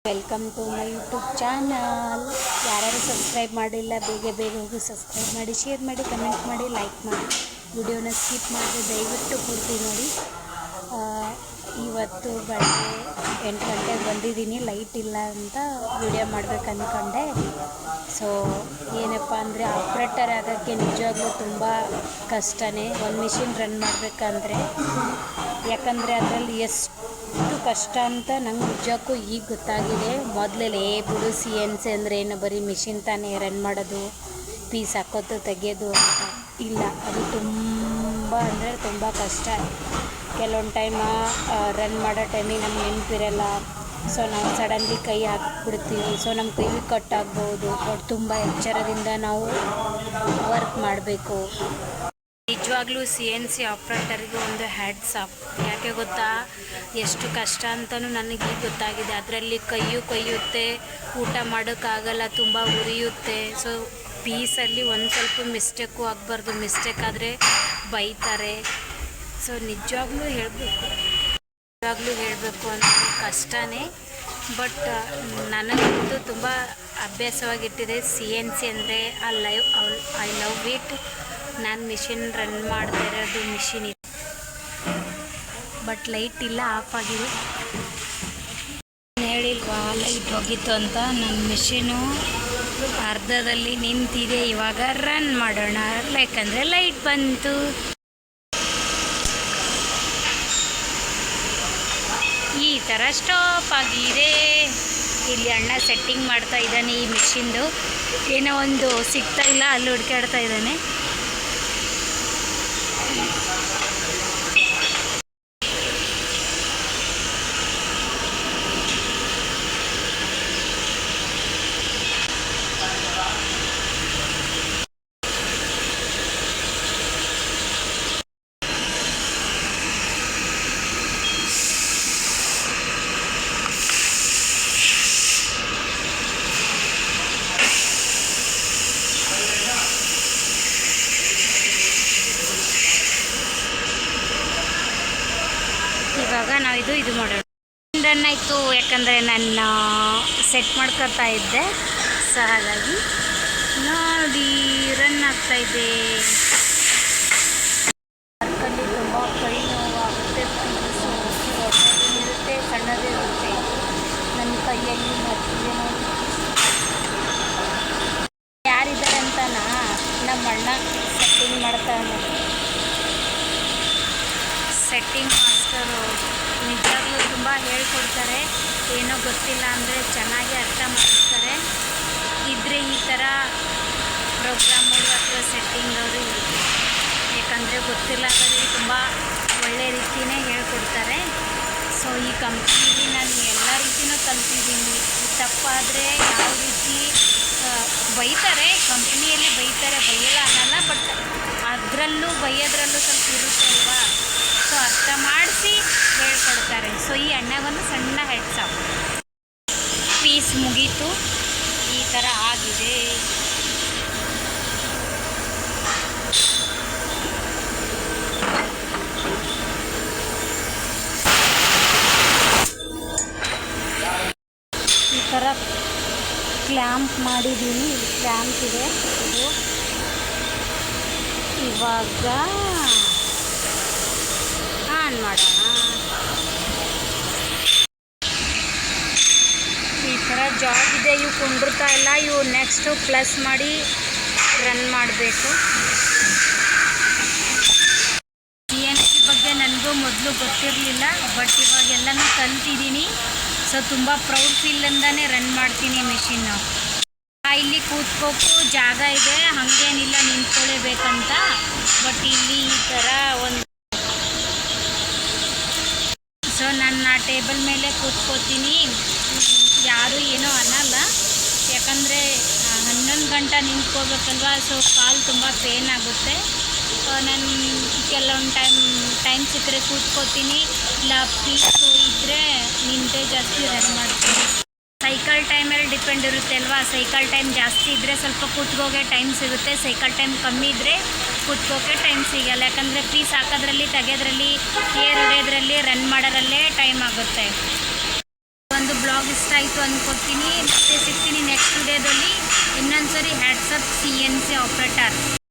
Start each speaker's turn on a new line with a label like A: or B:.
A: Welcome to my YouTube channel. ಯಾರು subscribe ಮಾಡಿಲ್ಲ ಬೇಗ ಹೋಗಿ ಸಬ್ಸ್ಕ್ರೈಬ್ ಮಾಡಿ, ಶೇರ್ ಮಾಡಿ, ಕಮೆಂಟ್ ಮಾಡಿ, ಲೈಕ್ ಮಾಡಿ. ವಿಡಿಯೋನ ಸ್ಕಿಪ್ ಮಾಡಿ ದಯವಿಟ್ಟು ಪೂರ್ತಿ ನೋಡಿ. ಇವತ್ತು ಬೆಳಗ್ಗೆ 8 ಗಂಟೆಗೆ ಬಂದಿದ್ದೀನಿ. ಲೈಟ್ ಇಲ್ಲ ಅಂತ ವಿಡಿಯೋ ಮಾಡ್ಬೇಕು ಅಂದ್ಕೊಂಡೆ. ಸೊ ಏನಪ್ಪ ಅಂದರೆ ಆಪ್ರೇಟರ್ ಆಗೋಕ್ಕೆ ನಿಜವಾಗ್ಲೂ ತುಂಬ ಕಷ್ಟನೇ ಒಂದು ಮಿಷಿನ್ ರನ್ ಮಾಡಬೇಕಂದ್ರೆ. ಯಾಕಂದರೆ ಅದರಲ್ಲಿ ಎಷ್ಟು ಕಷ್ಟ ಅಂತ ನಂಗೆ ನಿಜಕ್ಕೂ ಈಗ ಗೊತ್ತಾಗಿದೆ. ಮೊದಲೇ ಬಿಡು CNC ಅಂದರೆ ಏನು, ಬರೀ ಮಿಷಿನ್ ತಾನೇ ರನ್ ಮಾಡೋದು, ಪೀಸ್ ಹಾಕೋದು ತೆಗೆಯೋದು ಅಂತ. ಇಲ್ಲ, ಅದು ತುಂಬ ಅಂದರೆ ತುಂಬ ಕಷ್ಟ. ಕೆಲವೊಂದು ಟೈಮ್ ರನ್ ಮಾಡೋ ಟೈಮಿಗೆ ನಮ್ಗೆ ನೆನಪಿರಲ್ಲ. ಸೊ ನಾವು ಸಡನ್ಲಿ ಕೈ ಹಾಕ್ಬಿಡ್ತೀವಿ. ಸೊ ನಮ್ಮ ಕೈ ಕಟ್ ಆಗ್ಬೋದು. ಬಟ್ ತುಂಬ ಎಚ್ಚರದಿಂದ ನಾವು ವರ್ಕ್ ಮಾಡಬೇಕು. ನಿಜವಾಗ್ಲೂ CNC ಆಪ್ರೇಟರ್ಗೆ ಒಂದು ಹ್ಯಾಟ್ಸ್ ಆಫ್. ಯಾಕೆ ಗೊತ್ತಾ, ಎಷ್ಟು ಕಷ್ಟ ಅಂತಲೂ ನನಗೆ ಈಗ ಗೊತ್ತಾಗಿದೆ. ಅದರಲ್ಲಿ ಕೊಯ್ಯುತ್ತೆ, ಊಟ ಮಾಡೋಕ್ಕಾಗಲ್ಲ, ತುಂಬ ಉರಿಯುತ್ತೆ. ಸೊ ಪೀಸಲ್ಲಿ ಒಂದು ಸ್ವಲ್ಪ ಮಿಸ್ಟೇಕು ಆಗಬಾರ್ದು. ಮಿಸ್ಟೇಕ್ ಆದರೆ ಬೈತಾರೆ. ಸೊ ನಿಜವಾಗ್ಲೂ ಹೇಳಬೇಕು ಅಂದರೆ ಕಷ್ಟನೇ. ಬಟ್ ನನಗಂತೂ ತುಂಬ ಅಭ್ಯಾಸವಾಗಿಟ್ಟಿದೆ CNC ಅಂದರೆ. I love it. ನಾನು ಮಿಷಿನ್ ರನ್ ಮಾಡ್ತಾ ಇರೋದು ಮಿಷಿನ್ ಇದೆ. ಬಟ್ ಲೈಟ್ ಇಲ್ಲ, ಆಫ್ ಆಗಿದೆ. ಹೇಳಿಲ್ವಾ ಲೈಟ್ ಹೋಗಿತ್ತು ಅಂತ. ನನ್ನ ಮಿಷಿನು ಅರ್ಧದಲ್ಲಿ ನಿಂತಿದೆ. ಇವಾಗ ರನ್ ಮಾಡೋಣ, ಯಾಕಂದರೆ ಲೈಟ್ ಬಂತು. ಈ ಥರ ಸ್ಟಾಪ್ ಆಗಿದೆ. ಇಲ್ಲಿ ಅಣ್ಣ ಸೆಟ್ಟಿಂಗ್ ಮಾಡ್ತಾ ಇದ್ದಾನೆ. ಈ ಮಿಷಿನ್ದು ಏನೋ ಒಂದು ಸಿಗ್ತಾ ಇಲ್ಲ, ಅಲ್ಲಿ ಹುಡುಕಾಡ್ತಾ ಇದ್ದಾನೆ. ಇವಾಗ ನಾವು ಇದು ಮಾಡೋಣ. ರನ್ ಆಯಿತು. ಯಾಕಂದರೆ ನಾನು ಸೆಟ್ ಮಾಡ್ಕೊತಾ ಇದ್ದೆ. ಸೊ ಹಾಗಾಗಿ ನೋಡಿ ರನ್ ಆಗ್ತಾಯಿದೆ. ವರ್ಕಲ್ಲಿ ತುಂಬ ಕೈ ನೋವಾಗುತ್ತೆ. ಇರುತ್ತೆ, ಸಣ್ಣದೇ ಇರುತ್ತೆ. ನನ್ನ ಕೈಯಲ್ಲಿ ಮತ್ತಿದೆ ನೋಡಿ. ಯಾರಿದ್ದಾರೆ ಅಂತನಾ, ನಮ್ಮ ಅಣ್ಣ ಸೆಟ್ಟಿಂಗ್ ಮಾಡ್ತಾನೆ. ಸೆಟ್ಟಿಂಗ್ ಮಾಸ್ಟರು ನಿಜವಾಗ್ಲೂ ತುಂಬ ಹೇಳ್ಕೊಡ್ತಾರೆ. ಏನೋ ಗೊತ್ತಿಲ್ಲ ಅಂದರೆ ಚೆನ್ನಾಗಿ ಅರ್ಥ ಮಾಡಿಸ್ತಾರೆ. ಇದ್ದರೆ ಈ ಥರ ಪ್ರೋಗ್ರಾಮರು ಅಥವಾ ಸೆಟ್ಟಿಂಗ್ ಅವರು ಇರುತ್ತೆ. ಯಾಕಂದರೆ ಗೊತ್ತಿಲ್ಲದವರಿಗೆ ತುಂಬ ಒಳ್ಳೆ ರೀತಿಯೇ ಹೇಳ್ಕೊಡ್ತಾರೆ. ಸೊ ಈ ಕಂಪ್ನೀಲಿ ನಾನು ಎಲ್ಲ ರೀತಿಯೂ ಕಲ್ತಿದ್ದೀನಿ. ತಪ್ಪಾದರೆ ಯಾವ ರೀತಿ ಬೈತಾರೆ, ಕಂಪ್ನಿಯಲ್ಲಿ ಬೈತಾರೆ, ಬೈಯಲ್ಲ ಅನ್ನಲ್ಲ. ಬಟ್ ಅದರಲ್ಲೂ ಬೈಯೋದ್ರಲ್ಲೂ ಸ್ವಲ್ಪ ಇರುತ್ತೆ ಅಲ್ವಾ. ಸೊ ಅರ್ಥ ಮಾಡಿಸಿ ಹೇಳ್ಕೊಡ್ತಾರೆ. ಸೊ ಈ ಅಣ್ಣಗೊಂದು ಸಣ್ಣ ಹೆಡ್ಸ್ ಆಫ್. ಪೀಸ್ ಮುಗೀತು, ಈ ಥರ ಆಗಿದೆ. ಈ ಥರ ಕ್ಲ್ಯಾಂಪ್ ಮಾಡಿದ್ದೀನಿ. ಕ್ಲ್ಯಾಂಪ್ ಇದೆ. ಇದು ಇವಾಗ ಆನ್ ಮಾಡೋಣ. ಈ ಥರ ಜಾಬ್ ಇದೆ. ಇವು ಕುಂಡಿರ್ತಾ ಇಲ್ಲ. ಇವು ನೆಕ್ಸ್ಟು ಪ್ಲಸ್ ಮಾಡಿ ರನ್ ಮಾಡಬೇಕು. CNC ಬಗ್ಗೆ ನನಗೂ ಮೊದಲು ಗೊತ್ತಿರಲಿಲ್ಲ. ಬಟ್ ಇವಾಗೆಲ್ಲನೂ ಕಲ್ತಿದ್ದೀನಿ. ಸೊ ತುಂಬ ಪ್ರೌಡ್ ಫೀಲಿಂದನೇ ರನ್ ಮಾಡ್ತೀನಿ ಮಿಷಿನ್ನು. ಇಲ್ಲಿ ಕೂತ್ಕೋಕು ಜಾಗ ಇದೆ, ಹಾಗೇನಿಲ್ಲ ನಿಂತ್ಕೊಳ್ಳೇಬೇಕಂತ. ಬಟ್ ಇಲ್ಲಿ ಈ ಥರ ಒಂದು. ಸೊ ನಾನು ಆ ಟೇಬಲ್ ಮೇಲೆ ಕೂತ್ಕೋತೀನಿ. ಯಾರೂ ಏನೂ ಅನ್ನಲ್ಲ. ಯಾಕಂದರೆ 11 ಗಂಟೆ ನಿಂತ್ಕೋಬೇಕಲ್ವ. ಸೊ ಕಾಲು ತುಂಬ ಪೇನ್ ಆಗುತ್ತೆ. ನಾನು ಕೆಲವೊಂದು ಟೈಮ್ ಸಿಕ್ಕರೆ ಕೂತ್ಕೋತೀನಿ. ಇಲ್ಲ ಪೀಸು ಇದ್ದರೆ ನಿಂತೆ ಜಾಸ್ತಿ ರನ್ ಮಾಡ್ತೀನಿ. ಸೈಕಲ್ ಟೈಮಲ್ಲಿ ಡಿಪೆಂಡ್ ಇರುತ್ತೆ ಅಲ್ವಾ. ಸೈಕಲ್ ಟೈಮ್ ಜಾಸ್ತಿ ಇದ್ದರೆ ಸ್ವಲ್ಪ ಕೂತ್ಕೋಗೆ ಟೈಮ್ ಸಿಗುತ್ತೆ. ಸೈಕಲ್ ಟೈಮ್ ಕಮ್ಮಿ ಇದ್ದರೆ ಕೂತ್ಕೋಕೆ ಟೈಮ್ ಸಿಗಲ್ಲ. ಯಾಕಂದರೆ ಪೀಸ್ ಹಾಕೋದ್ರಲ್ಲಿ, ತೆಗೆಯೋದ್ರಲ್ಲಿ, ಏರ್ ಹೊಡೆಯೋದ್ರಲ್ಲಿ, ರನ್ ಮಾಡೋದ್ರಲ್ಲೇ ಟೈಮ್ ಆಗುತ್ತೆ. ಒಂದು ಬ್ಲಾಗ್ ಇಷ್ಟ ಆಯಿತು ಅಂದ್ಕೊತೀನಿ. ಮತ್ತೆ ಸಿಗ್ತೀನಿ ನೆಕ್ಸ್ಟ್ ವಿಡಿಯೋದಲ್ಲಿ. ಇನ್ನೊಂದು ಸರಿ ಹ್ಯಾಟ್ಸಪ್ CNC ಆಪ್ರೇಟರ್.